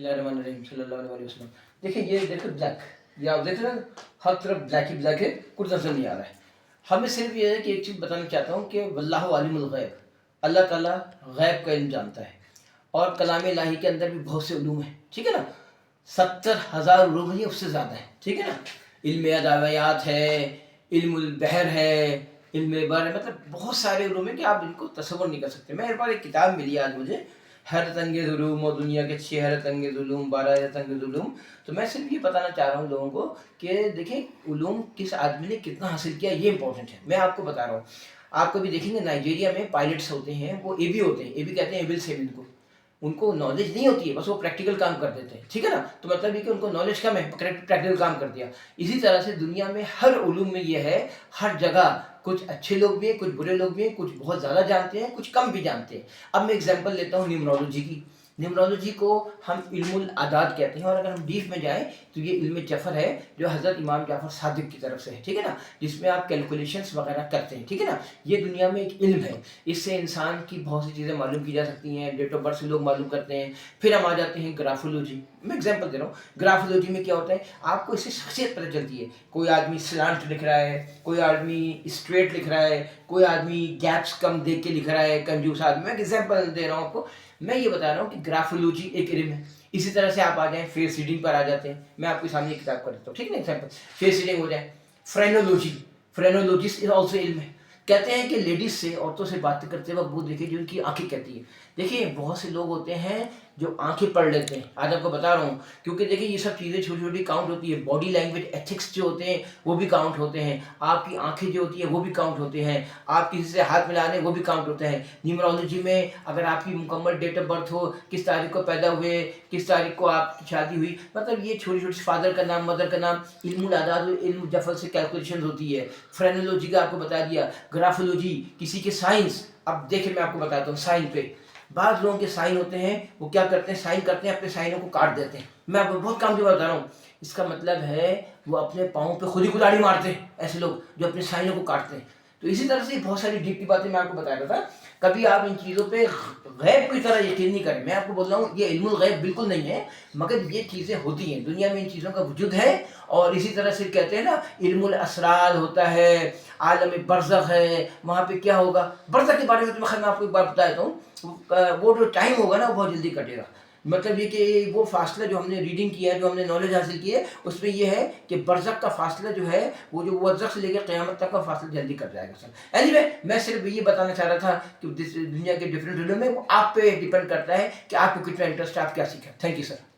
बिस्मिल्लाहिर्रहमानिर्रहीम सल्लल्लाहु अलैहि वसल्लम। देखिए ये देखो ब्लैक, ये आप देख रहे हैं हर तरफ ब्लैक ही ब्लैक है, कुछ नजर नहीं आ रहा है। हमें सिर्फ ये है कि एक चीज़ बताना चाहता हूँ कि वल्लाहु आलिमुल गैब, अल्लाह ताला गैब का इल्म जानता है। और कलाम इलाही के अंदर भी बहुत से उलूम हैं, ठीक है ना। 70,000 उलूम है, उससे ज़्यादा है, ठीक है ना। इल्म अदावयात है, इल्मुल बहर है, इल्म बर है, मतलब बहुत सारे उलूम हैं कि आप इनको तसव्वुर नहीं कर सकते। मेरे पास एक किताब मिली आज मुझे, हैरत अंगेज़ उलूम और दुनिया के 6 हैरत अंगेज़ उलूम, 12 हैरत अंगेज़ उलूम। तो मैं सिर्फ ये बताना चाह रहा हूँ लोगों को कि देखिए उलूम किस आदमी ने कितना हासिल किया, ये इंपॉर्टेंट है। मैं आपको बता रहा हूँ, आप कभी देखेंगे नाइजीरिया में पायलट्स होते हैं, वो एबी होते हैं, एबी कहते हैं एबिल सेबिल को। उनको नॉलेज नहीं होती है, बस वो प्रैक्टिकल काम कर देते हैं, ठीक है ना। तो मतलब ये कि उनको नॉलेज कम है, प्रैक्टिकल काम कर दिया। इसी तरह से दुनिया में हर उलूम में ये है, हर जगह कुछ अच्छे लोग भी हैं, कुछ बुरे लोग भी हैं, कुछ बहुत ज़्यादा जानते हैं, कुछ कम भी जानते हैं। अब मैं एग्जांपल लेता हूँ न्यूमरोलॉजी की। न्यूमरोलॉजी को हम इल्मुल आदाद कहते हैं, और अगर हम डीप में जाएं तो ये इल्म जफ़र है जो हज़रत इमाम जाफ़र सादिक की तरफ से है, ठीक है ना, जिसमें आप कैलकुलेशंस वगैरह करते हैं, ठीक है ना। ये दुनिया में एक इल्म है, इससे इंसान की बहुत सी चीज़ें मालूम की जा सकती हैं, डेट ऑफ बर्थ से लोग मालूम करते हैं। फिर हम आ जाते हैं ग्राफोलॉजी। मैं एग्जांपल दे रहा हूँ, ग्राफोलॉजी में क्या होता है, आपको इससे शख्सियत पता चलती है। कोई आदमी स्लांट लिख रहा है, कोई आदमी स्ट्रेट लिख रहा है, कोई आदमी गैप्स कम देख के लिख रहा है, कंजूस आदमी। मैं एग्जांपल दे रहा हूँ आपको, मैं ये बता रहा हूँ कि ग्राफोलॉजी एक इल्म है। इसी तरह से आप आ जाएं फेस रीडिंग पर आ जाते हैं। मैं आपके सामने एक किताब कर देता हूँ, ठीक है ना, एग्जाम्पल फेस रीडिंग हो जाए। फ्रेनोलॉजी, फ्रेनोलॉजिस्ट इज ऑल्सो इल्म है। कहते हैं कि लेडीज से, औरतों से बात करते वक्त वो देखिए जो उनकी आंखें कहती है। देखिए बहुत से लोग होते हैं जो आंखें पढ़ लेते हैं, आज आपको बता रहा हूँ, क्योंकि देखिए ये सब चीज़ें छोटी छोटी काउंट होती है। बॉडी लैंग्वेज एथिक्स जो होते हैं वो भी काउंट होते हैं, आपकी आंखें जो होती है वो भी काउंट होते हैं, आप किसी से हाथ मिलाने वो भी काउंट होते हैं। न्यूमरोलॉजी में अगर आपकी मुकम्मल डेट ऑफ बर्थ हो, किस तारीख को पैदा हुए, किस तारीख को आपकी शादी हुई, मतलब ये छोटी छोटी, फादर का नाम, मदर का नाम, इल्मुल आदाद और इल्म जफल से कैलकुलेशन होती है। फ्रेनोलॉजी का आपको बता दिया। ग्राफोलॉजी किसी के साइंस, अब देखिए मैं आपको बताता हूँ साइन पे। बाद लोगों के साइन होते हैं, वो क्या करते हैं, साइन करते हैं, अपने साइनों को काट देते हैं। मैं आपको बहुत काम की बात बता रहा हूँ, इसका मतलब है वो अपने पाँव पे खुद ही कुल्हाड़ी मारते हैं, ऐसे लोग जो अपने साइनों को काटते हैं। तो इसी तरह से बहुत सारी डीप की बातें मैं आपको बता रहा था। कभी आप इन चीज़ों पे गैब की तरह यकीन नहीं करें। मैं आपको बोल रहा हूँ ये इल्मुल गैब बिल्कुल नहीं है, मगर ये चीज़ें होती हैं, दुनिया में इन चीज़ों का वजूद है। और इसी तरह से कहते हैं ना इल्मुल असरार होता है, आलम बरज़ख है, वहाँ पे क्या होगा। बरज़ख के बारे में तो मैं आपको एक बार बता देता हूँ, वो जो टाइम होगा ना वो बहुत जल्दी कटेगा। मतलब ये कि वो फासला जो हमने रीडिंग किया है, जो हमने नॉलेज हासिल की है, उसमें ये है कि बरज़ख का फासला जो है वो जो बरज़ख से लेकर क़यामत तक का फासला जल्दी कट जाएगा सर। एनीवे मैं सिर्फ ये बताना चाह रहा था कि दुनिया के डिफरेंट रीजन में वो आप पे डिपेंड करता है कि आपको कितना इंटरेस्ट है, आप क्या सीखें। Thank you sir.